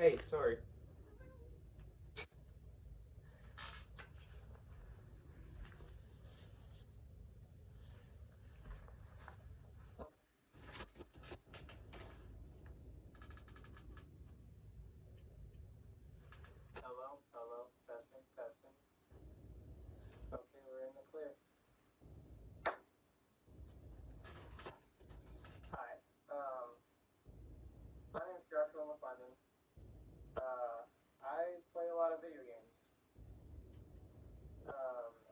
Hey, sorry. Hello, hello, testing, testing. Okay, we're in the clear. Hi. My name's Joshua McClendon. I play a lot of video games.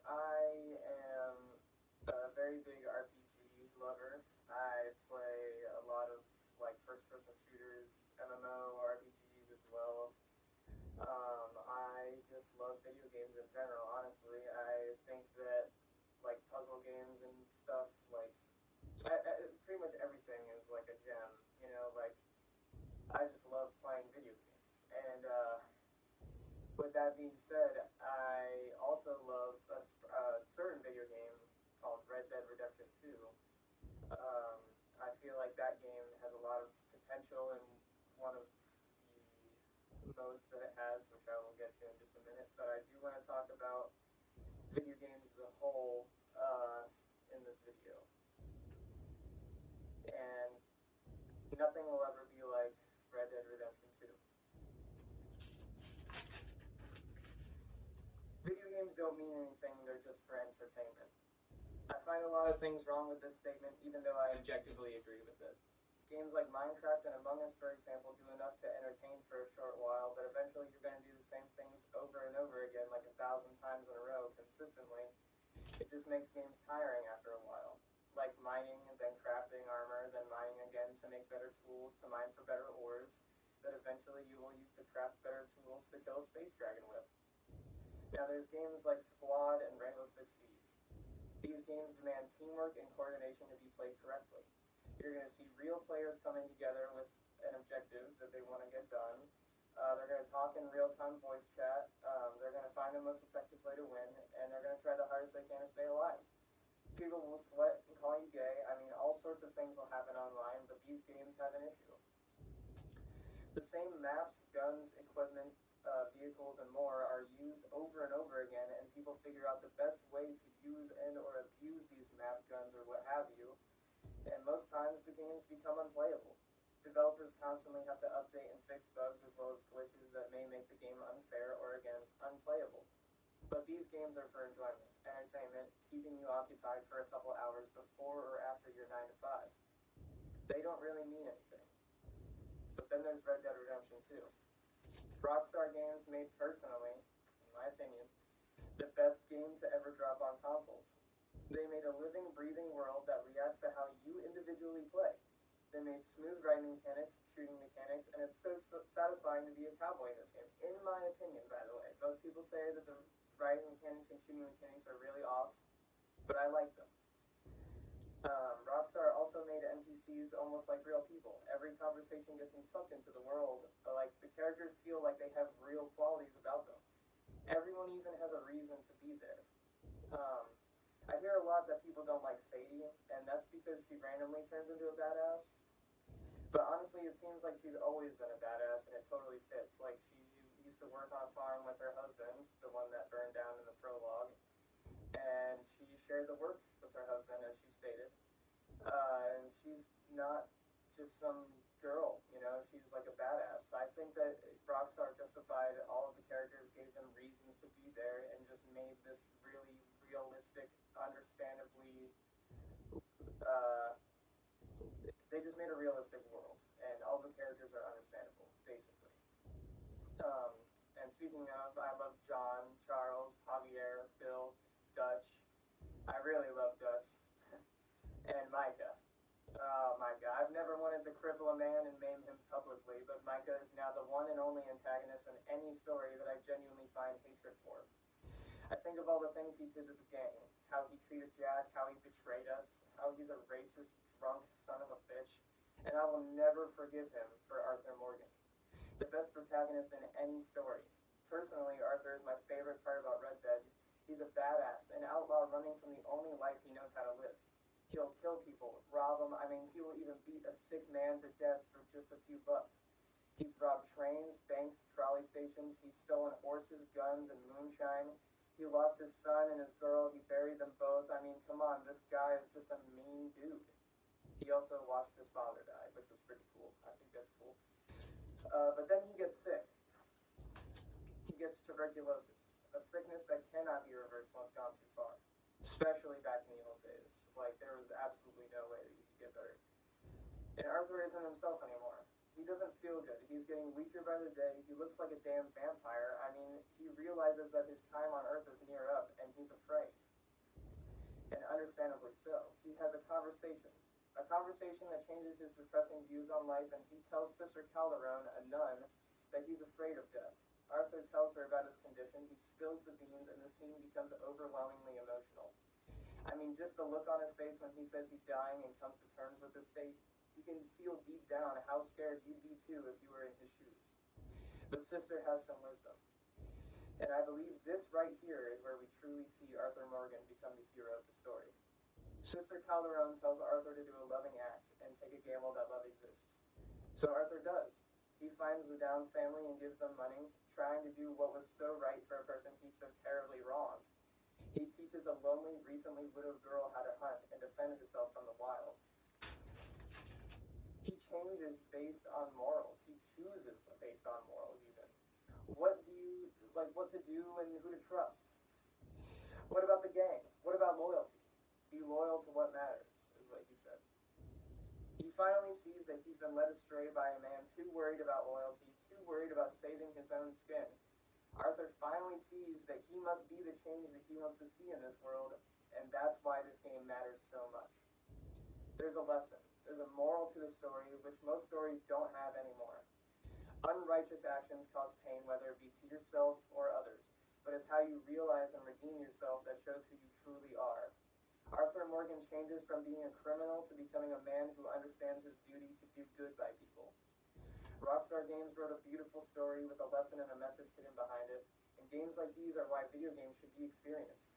I am a very big RPG lover. I play a lot of like first-person shooters, MMO RPGs as well. I just love video games in general. Honestly, I think that like puzzle games and stuff, like pretty much everything is like a gem. Like I just love playing video games. And with that being said, I also love a certain video game called Red Dead Redemption 2. Um, I feel like that game has a lot of potential in one of the modes that it has, which I will get to in just a minute. But I do want to talk about video games as a whole in this video. And nothing will ever be like Red Dead Redemption 2. Video games don't mean anything, they're just for entertainment. I find a lot of things wrong with this statement, even though I objectively agree with it. Games like Minecraft and Among Us, for example, do enough to entertain for a short while, but eventually you're going to do the same things over and over again, like 1,000 times in a row, consistently. It just makes games tiring after a while. Like mining, and then crafting armor, then mining again to make better tools, to mine for better ores, that eventually you will use to craft better tools to kill a space dragon with. Now there's games like Squad and Rainbow Six Siege. These games demand teamwork and coordination to be played correctly. You're going to see real players coming together with an objective that they want to get done. They're going to talk in real-time voice chat. They're going to find the most effective way to win, and they're going to try the hardest they can to stay alive. People will sweat and call you gay. I mean, all sorts of things will happen online, but these games have an issue. The same maps, guns, equipment, vehicles, and more are used over and over again, and people figure out the best way to use and or abuse these map guns or what have you, and most times the games become unplayable. Developers constantly have to update and fix bugs as well as glitches that may make the game unfair or, again, unplayable. But these games are for enjoyment, entertainment, keeping you occupied for a couple hours before or after your 9 to 5. They don't really mean anything. But then there's Red Dead Redemption 2. Rockstar Games made personally, in my opinion, the best game to ever drop on consoles. They made a living, breathing world that reacts to how you individually play. They made smooth riding mechanics, shooting mechanics, and it's so satisfying to be a cowboy in this game, in my opinion, by the way. Most people say that the riding mechanics and shooting mechanics are really off, but I like them. Rockstar also made NPCs almost like real people. Every conversation gets me sucked into the world. Like, the characters feel like they have real qualities about them. Everyone even has a reason to be there. I hear a lot that people don't like Sadie, and that's because she randomly turns into a badass. But honestly, it seems like she's always been a badass, and it totally fits. Like, she used to work on a farm with her husband, the one that burned down in the prologue, and she shared the work with her husband, as she stated. And she's not just some girl, she's like a badass. I think that Rockstar justified all of the characters, gave them reasons to be there, and just made this really realistic, understandably, they just made a realistic world, and all the characters are understandable, basically. And speaking of, I love John, Charles, Javier, Bill, Dutch. I really love Dutch. And Micah. Oh, Micah. I've never wanted to cripple a man and maim him publicly, but Micah is now the one and only antagonist in any story that I genuinely find hatred for. I think of all the things he did to the gang, how he treated Jack, how he betrayed us, how he's a racist, drunk son of a bitch, and I will never forgive him for Arthur Morgan, the best protagonist in any story. Personally, Arthur is my favorite part about Red Dead. He's a badass, an outlaw running from the only life he knows how to live. He'll kill people, rob them, he will even beat a sick man to death for just a few bucks. He's robbed trains, banks, trolley stations. He's stolen horses, guns, and moonshine. He lost his son and his girl. He buried them both. I mean, come on, this guy is just a mean dude. He also watched his father die, which was pretty cool. I think that's cool. But then he gets sick. He gets tuberculosis, a sickness that cannot be reversed once gone too far, especially back in the old days. Like, there was absolutely no way that you could get better. And Arthur isn't himself anymore. He doesn't feel good. He's getting weaker by the day. He looks like a damn vampire. I mean, he realizes that his time on Earth is near up, and he's afraid. And understandably so. He has a conversation that changes his depressing views on life, and he tells Sister Calderon, a nun, that he's afraid of death. Arthur tells her about his condition. He spills the beans, and the scene becomes overwhelmingly emotional. I mean, just the look on his face when he says he's dying and comes to terms with his fate, you can feel deep down how scared you'd be too if you were in his shoes. But Sister has some wisdom. And I believe this right here is where we truly see Arthur Morgan become the hero of the story. Sister Calderon tells Arthur to do a loving act and take a gamble that love exists. So Arthur does. He finds the Downs family and gives them money, trying to do what was so right for a person he so terribly wronged. He teaches a lonely, recently widowed girl how to hunt and defend herself from the wild. He changes based on morals. He chooses based on morals, even. What to do and who to trust? What about the gang? What about loyalty? Be loyal to what matters, is what he said. He finally sees that he's been led astray by a man too worried about loyalty, too worried about saving his own skin. Arthur finally sees that he must be the change that he wants to see in this world, and that's why this game matters so much. There's a lesson. There's a moral to the story, which most stories don't have anymore. Unrighteous actions cause pain, whether it be to yourself or others, but it's how you realize and redeem yourself that shows who you truly are. Arthur Morgan changes from being a criminal to becoming a man who understands his duty to do good by people. Rockstar Games wrote a beautiful story with a lesson and a message hidden behind it, and games like these are why video games should be experienced.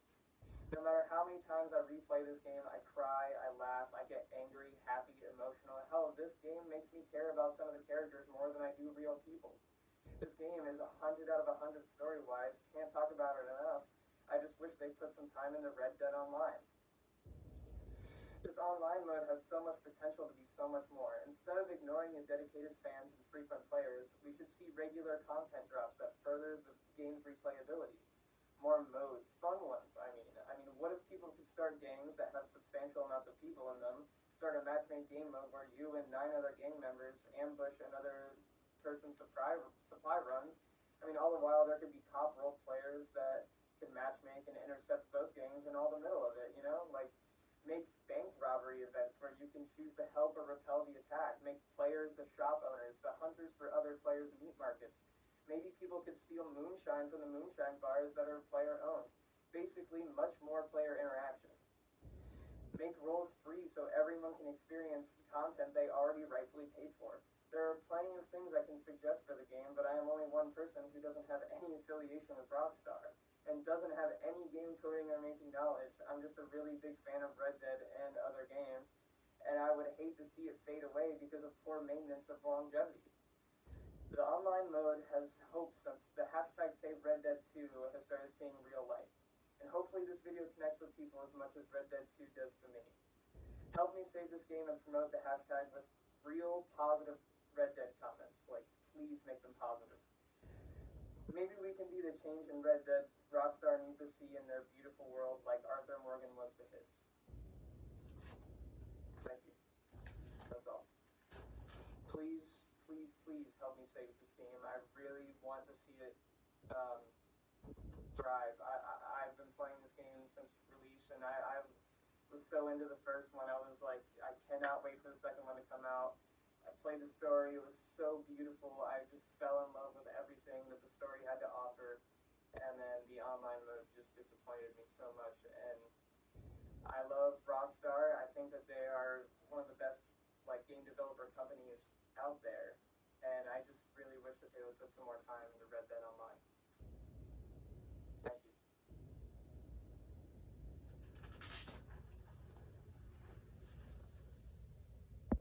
No matter how many times I replay this game, I cry, I laugh, I get angry, happy, emotional. Hell, this game makes me care about some of the characters more than I do real people. This game is 100 out of 100 story-wise. Can't talk about it enough. I just wish they put some time into Red Dead Online. This online mode has so much potential to be so much more. Instead of ignoring the dedicated fans and frequent players, we should see regular content drops that further the game's replayability. More modes, fun ones, I mean, what if people could start games that have substantial amounts of people in them, start a match-made game mode where you and 9 other gang members ambush another person's supply runs? I mean, all the while there could be cop role players that can matchmake and intercept both gangs in all the middle of it, you know? Like, make bank robbery events where you can choose to help or repel the attack. Make players the shop owners, the hunters for other players' meat markets. Maybe people could steal moonshine from the moonshine bars that are player-owned. Basically, much more player interaction. Make roles free so everyone can experience content they already rightfully paid for. There are plenty of things I can suggest for the game, but I am only one person who doesn't have any affiliation with Rockstar and doesn't have any game coding or making knowledge. I'm just a really big fan of Red Dead and other games, and I would hate to see it fade away because of poor maintenance of longevity. The online mode has hope since the hashtag SaveRedDead2 has started seeing real light. And hopefully this video connects with people as much as Red Dead 2 does to me. Help me save this game and promote the hashtag with real positive Red Dead comments. Like, please make them positive. Maybe we can be the change in Red Dead Rockstar needs to see in their beautiful world like Arthur Morgan was to his. Thank you. That's all. Please help me save this game. I really want to see it thrive. I've been playing this game since release, and I was so into the first one. I was like, I cannot wait for the second one to come out. I played the story. It was so beautiful. I just fell in love with everything that the story had to offer, and then the online mode just disappointed me so much. And I love Rockstar. I think that they are one of the best game developer companies out there, and I just really wish that they would put some more time